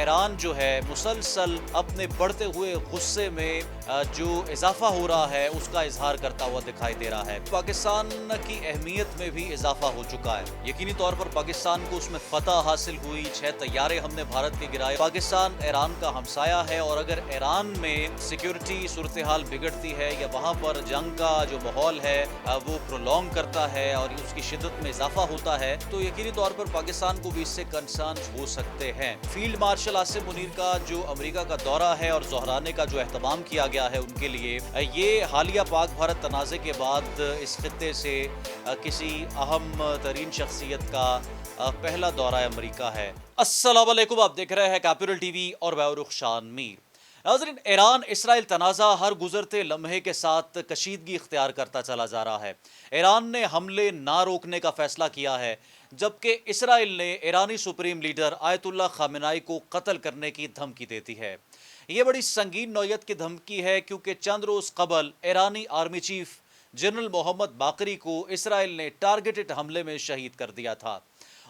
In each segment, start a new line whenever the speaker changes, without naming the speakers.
ایران جو ہے مسلسل اپنے بڑھتے ہوئے غصے میں جو اضافہ ہو رہا ہے اس کا اظہار کرتا ہوا دکھائی دے رہا ہے۔ پاکستان کی اہمیت میں بھی اضافہ ہو چکا ہے۔ یقینی طور پر پاکستان کو اس میں فتح حاصل ہوئی، 6 طیارے ہم نے بھارت کے گرائے۔ پاکستان ایران کا ہمسایہ ہے اور اگر ایران میں سیکیورٹی صورتحال بگڑتی ہے یا وہاں پر جنگ کا جو ماحول ہے وہ پرولونگ کرتا ہے اور اس کی شدت میں اضافہ ہوتا ہے تو یقینی طور پر پاکستان کو بھی اس سے کنسرن ہو سکتے ہیں۔ فیلڈ مارشل عاصم منیر کا جو امریکہ کا دورہ ہے اور زہرانے کا جو اہتمام کیا گیا ہے ان کے لیے، یہ حالیہ پاک بھارت تنازع کے بعد اس خطے سے کسی اہم ترین شخصیت کا پہلا دورہ امریکہ ہے۔ السلام علیکم، آپ دیکھ رہے ہیں کیپٹل ٹی وی اور میں رخشان میر۔ ناظرین، ایران اسرائیل تنازع ہر گزرتے لمحے کے ساتھ کشیدگی اختیار کرتا چلا جا رہا ہے۔ ایران نے حملے نہ روکنے کا فیصلہ کیا ہے جبکہ اسرائیل نے ایرانی سپریم لیڈر آیت اللہ خامنائی کو قتل کرنے کی دھمکی دیتی ہے۔ یہ بڑی سنگین نوعیت کی دھمکی ہے کیونکہ چند روز قبل ایرانی آرمی چیف جنرل محمد باقری کو اسرائیل نے ٹارگیٹڈ حملے میں شہید کر دیا تھا،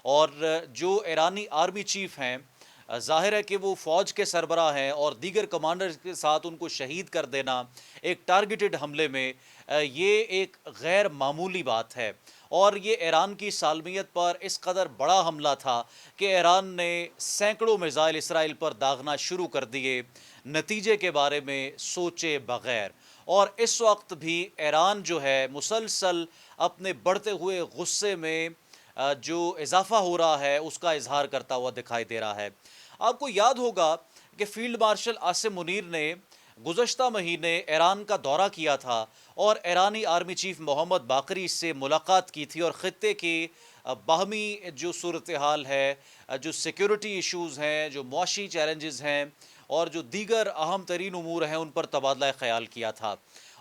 اور جو ایرانی آرمی چیف ہیں ظاہر ہے کہ وہ فوج کے سربراہ ہیں اور دیگر کمانڈرز کے ساتھ ان کو شہید کر دینا ایک ٹارگیٹڈ حملے میں یہ ایک غیر معمولی بات ہے، اور یہ ایران کی سالمیت پر اس قدر بڑا حملہ تھا کہ ایران نے سینکڑوں میزائل اسرائیل پر داغنا شروع کر دیے نتیجے کے بارے میں سوچے بغیر۔ اور اس وقت بھی ایران جو ہے مسلسل اپنے بڑھتے ہوئے غصے میں جو اضافہ ہو رہا ہے اس کا اظہار کرتا ہوا دکھائی دے رہا ہے۔ آپ کو یاد ہوگا کہ فیلڈ مارشل عاصم منیر نے گزشتہ مہینے ایران کا دورہ کیا تھا اور ایرانی آرمی چیف محمد باقری سے ملاقات کی تھی اور خطے کی باہمی جو صورتحال ہے، جو سیکیورٹی ایشوز ہیں، جو معاشی چیلنجز ہیں اور جو دیگر اہم ترین امور ہیں ان پر تبادلہ خیال کیا تھا۔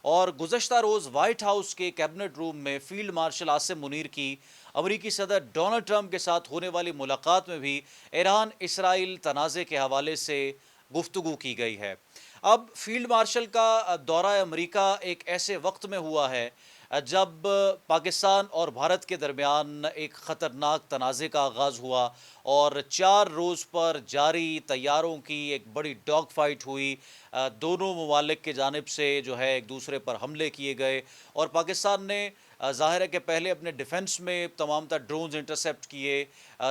اور گزشتہ روز وائٹ ہاؤس کے کیبنٹ روم میں فیلڈ مارشل عاصم منیر کی امریکی صدر ڈونلڈ ٹرمپ کے ساتھ ہونے والی ملاقات میں بھی ایران اسرائیل تنازع کے حوالے سے گفتگو کی گئی ہے۔ اب فیلڈ مارشل کا دورہ امریکہ ایک ایسے وقت میں ہوا ہے جب پاکستان اور بھارت کے درمیان ایک خطرناک تنازع کا آغاز ہوا اور 4 روز پر جاری طیاروں کی ایک بڑی ڈاگ فائٹ ہوئی۔ دونوں ممالک کی جانب سے جو ہے ایک دوسرے پر حملے کیے گئے اور پاکستان نے ظاہر ہے کہ پہلے اپنے ڈیفنس میں تمام تر ڈرونز انٹرسیپٹ کیے،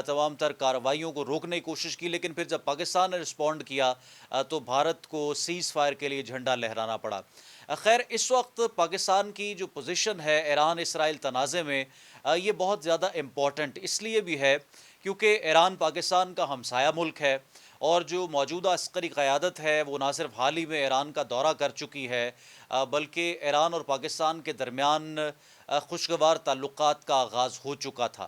تمام تر کارروائیوں کو روکنے کی کوشش کی، لیکن پھر جب پاکستان نے رسپونڈ کیا تو بھارت کو سیز فائر کے لیے جھنڈا لہرانا پڑا۔ خیر، اس وقت پاکستان کی جو پوزیشن ہے ایران اسرائیل تنازع میں یہ بہت زیادہ امپورٹنٹ اس لیے بھی ہے کیونکہ ایران پاکستان کا ہمسایہ ملک ہے اور جو موجودہ عسکری قیادت ہے وہ نہ صرف حال ہی میں ایران کا دورہ کر چکی ہے بلکہ ایران اور پاکستان کے درمیان خوشگوار تعلقات کا آغاز ہو چکا تھا۔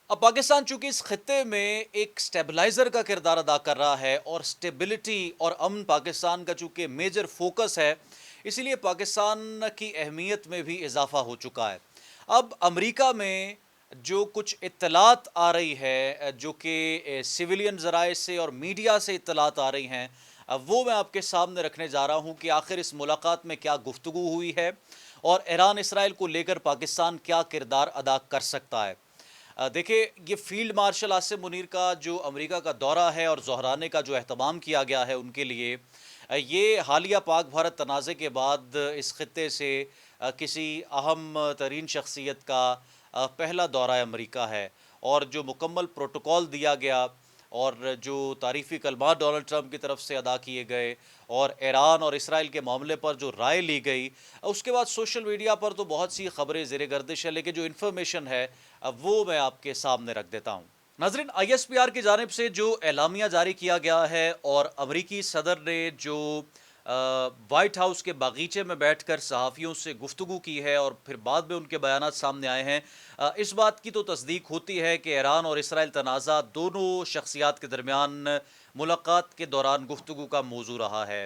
اب پاکستان چونکہ اس خطے میں ایک سٹیبلائزر کا کردار ادا کر رہا ہے اور سٹیبلٹی اور امن پاکستان کا چونکہ میجر فوکس ہے، اسی لیے پاکستان کی اہمیت میں بھی اضافہ ہو چکا ہے۔ اب امریکہ میں جو کچھ اطلاعات آ رہی ہے جو کہ سویلین ذرائع سے اور میڈیا سے اطلاعات آ رہی ہیں، وہ میں آپ کے سامنے رکھنے جا رہا ہوں کہ آخر اس ملاقات میں کیا گفتگو ہوئی ہے اور ایران اسرائیل کو لے کر پاکستان کیا کردار ادا کر سکتا ہے۔ دیکھیں، یہ فیلڈ مارشل عاصم منیر کا جو امریکہ کا دورہ ہے اور زہرانے کا جو اہتمام کیا گیا ہے ان کے لیے، یہ حالیہ پاک بھارت تنازع کے بعد اس خطے سے کسی اہم ترین شخصیت کا پہلا دورہ امریکہ ہے، اور جو مکمل پروٹوکول دیا گیا اور جو تعریفی کلمات ڈونلڈ ٹرمپ کی طرف سے ادا کیے گئے اور ایران اور اسرائیل کے معاملے پر جو رائے لی گئی، اس کے بعد سوشل میڈیا پر تو بہت سی خبریں زیر گردش ہے، لیکن جو انفارمیشن ہے وہ میں آپ کے سامنے رکھ دیتا ہوں۔ ناظرین، آئی ایس پی آر کی جانب سے جو اعلامیہ جاری کیا گیا ہے اور امریکی صدر نے جو وائٹ ہاؤس کے باغیچے میں بیٹھ کر صحافیوں سے گفتگو کی ہے اور پھر بعد میں ان کے بیانات سامنے آئے ہیں، اس بات کی تو تصدیق ہوتی ہے کہ ایران اور اسرائیل تنازع دونوں شخصیات کے درمیان ملاقات کے دوران گفتگو کا موضوع رہا ہے،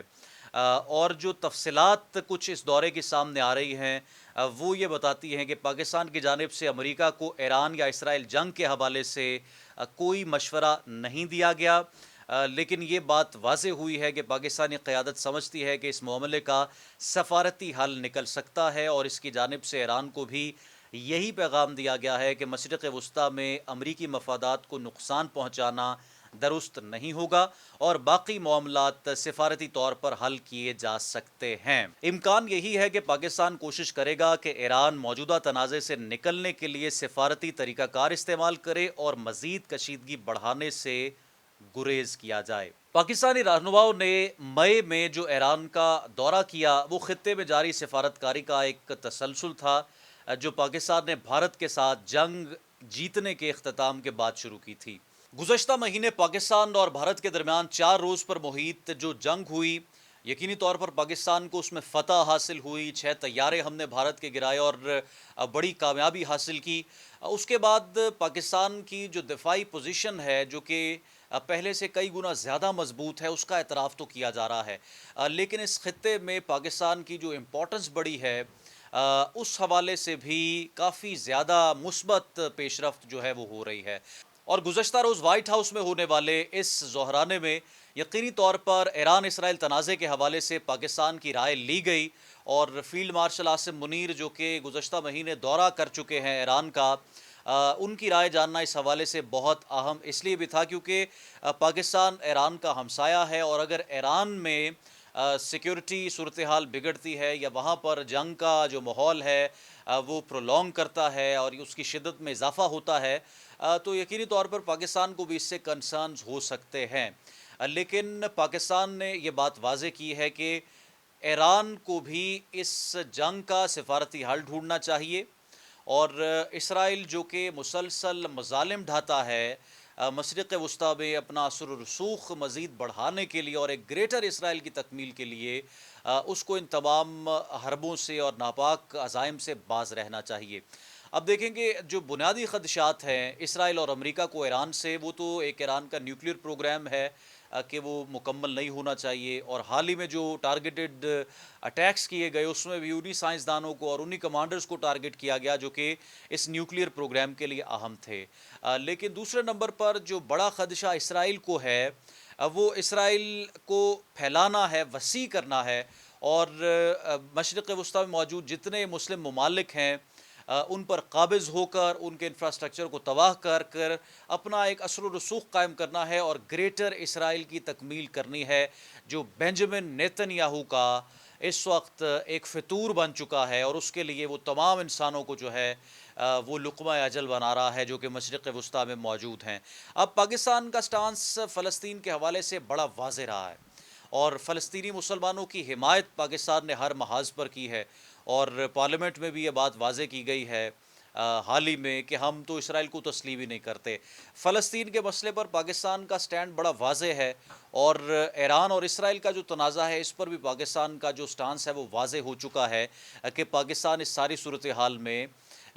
اور جو تفصیلات کچھ اس دورے کے سامنے آ رہی ہیں وہ یہ بتاتی ہیں کہ پاکستان کی جانب سے امریکہ کو ایران یا اسرائیل جنگ کے حوالے سے کوئی مشورہ نہیں دیا گیا، لیکن یہ بات واضح ہوئی ہے کہ پاکستانی قیادت سمجھتی ہے کہ اس معاملے کا سفارتی حل نکل سکتا ہے، اور اس کی جانب سے ایران کو بھی یہی پیغام دیا گیا ہے کہ مشرق وسطیٰ میں امریکی مفادات کو نقصان پہنچانا درست نہیں ہوگا اور باقی معاملات سفارتی طور پر حل کیے جا سکتے ہیں۔ امکان یہی ہے کہ پاکستان کوشش کرے گا کہ ایران موجودہ تنازع سے نکلنے کے لیے سفارتی طریقہ کار استعمال کرے اور مزید کشیدگی بڑھانے سے گریز کیا جائے۔ پاکستانی رہنماؤں نے مئی میں جو ایران کا دورہ کیا وہ خطے میں جاری سفارتکاری کا ایک تسلسل تھا جو پاکستان نے بھارت کے ساتھ جنگ جیتنے کے اختتام کے بعد شروع کی تھی۔ گزشتہ مہینے پاکستان اور بھارت کے درمیان 4 روز پر محیط جو جنگ ہوئی، یقینی طور پر پاکستان کو اس میں فتح حاصل ہوئی، 6 طیارے ہم نے بھارت کے گرائے اور بڑی کامیابی حاصل کی۔ اس کے بعد پاکستان کی جو دفاعی پوزیشن ہے جو کہ پہلے سے کئی گنا زیادہ مضبوط ہے، اس کا اعتراف تو کیا جا رہا ہے، لیکن اس خطے میں پاکستان کی جو امپورٹنس بڑی ہے اس حوالے سے بھی کافی زیادہ مثبت پیش رفت جو ہے وہ ہو رہی ہے۔ اور گزشتہ روز وائٹ ہاؤس میں ہونے والے اس ظہرانے میں یقینی طور پر ایران اسرائیل تنازع کے حوالے سے پاکستان کی رائے لی گئی اور فیلڈ مارشل عاصم منیر جو کہ گزشتہ مہینے دورہ کر چکے ہیں ایران کا، ان کی رائے جاننا اس حوالے سے بہت اہم اس لیے بھی تھا کیونکہ پاکستان ایران کا ہمسایہ ہے اور اگر ایران میں سیکیورٹی صورتحال بگڑتی ہے یا وہاں پر جنگ کا جو ماحول ہے وہ پرولونگ کرتا ہے اور اس کی شدت میں اضافہ ہوتا ہے تو یقینی طور پر پاکستان کو بھی اس سے کنسرنز ہو سکتے ہیں، لیکن پاکستان نے یہ بات واضح کی ہے کہ ایران کو بھی اس جنگ کا سفارتی حل ڈھونڈنا چاہیے اور اسرائیل جو کہ مسلسل مظالم ڈھاتا ہے مشرق وسطیٰ میں اپنا اثر و رسوخ مزید بڑھانے کے لیے اور ایک گریٹر اسرائیل کی تکمیل کے لیے اس کو ان تمام حربوں سے اور ناپاک عزائم سے باز رہنا چاہیے۔ اب دیکھیں کہ جو بنیادی خدشات ہیں اسرائیل اور امریکہ کو ایران سے، وہ تو ایک ایران کا نیوکلیر پروگرام ہے کہ وہ مکمل نہیں ہونا چاہیے، اور حال ہی میں جو ٹارگیٹڈ اٹیکس کیے گئے اس میں بھی انہی سائنسدانوں کو اور انہی کمانڈرز کو ٹارگٹ کیا گیا جو کہ اس نیوکلیر پروگرام کے لیے اہم تھے۔ لیکن دوسرے نمبر پر جو بڑا خدشہ اسرائیل کو ہے وہ اسرائیل کو پھیلانا ہے، وسیع کرنا ہے اور مشرق وسطیٰ میں موجود جتنے مسلم ممالک ہیں ان پر قابض ہو کر ان کے انفراسٹرکچر کو تباہ کر کر اپنا ایک اثر و رسوخ قائم کرنا ہے اور گریٹر اسرائیل کی تکمیل کرنی ہے جو بنجمن نیتن یاہو کا اس وقت ایک فطور بن چکا ہے اور اس کے لیے وہ تمام انسانوں کو جو ہے وہ لقمہ اجل بنا رہا ہے جو کہ مشرق وسطیٰ میں موجود ہیں۔ اب پاکستان کا سٹانس فلسطین کے حوالے سے بڑا واضح رہا ہے اور فلسطینی مسلمانوں کی حمایت پاکستان نے ہر محاذ پر کی ہے اور پارلیمنٹ میں بھی یہ بات واضح کی گئی ہے حال ہی میں کہ ہم تو اسرائیل کو تسلیم ہی نہیں کرتے۔ فلسطین کے مسئلے پر پاکستان کا سٹینڈ بڑا واضح ہے اور ایران اور اسرائیل کا جو تنازع ہے اس پر بھی پاکستان کا جو سٹانس ہے وہ واضح ہو چکا ہے کہ پاکستان اس ساری صورتحال میں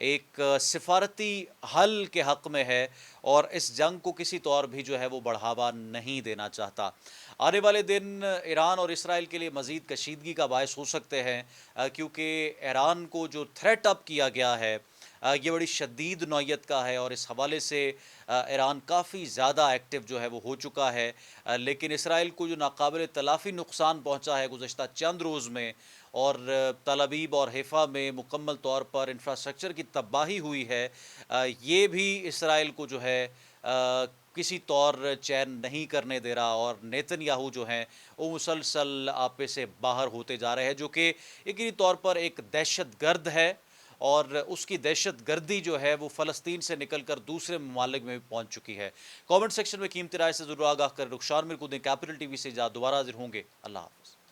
ایک سفارتی حل کے حق میں ہے اور اس جنگ کو کسی طور بھی جو ہے وہ بڑھاوا نہیں دینا چاہتا۔ آنے والے دن ایران اور اسرائیل کے لیے مزید کشیدگی کا باعث ہو سکتے ہیں کیونکہ ایران کو جو تھریٹ اپ کیا گیا ہے یہ بڑی شدید نوعیت کا ہے اور اس حوالے سے ایران کافی زیادہ ایکٹیو جو ہے وہ ہو چکا ہے، لیکن اسرائیل کو جو ناقابل تلافی نقصان پہنچا ہے گزشتہ چند روز میں اور تل ابیب اور حیفا میں مکمل طور پر انفراسٹرکچر کی تباہی ہوئی ہے، یہ بھی اسرائیل کو جو ہے کسی طور چین نہیں کرنے دے رہا اور نیتن یاہو جو ہیں وہ مسلسل آپے سے باہر ہوتے جا رہے ہیں جو کہ یقینی طور پر ایک دہشت گرد ہے اور اس کی دہشت گردی جو ہے وہ فلسطین سے نکل کر دوسرے ممالک میں بھی پہنچ چکی ہے۔ کامنٹ سیکشن میں قیمتی رائے سے ضرور آگاہ کر رخسار میر کو دیں۔ کیپٹل ٹی وی سے دوبارہ حاضر ہوں گے۔ اللہ حافظ۔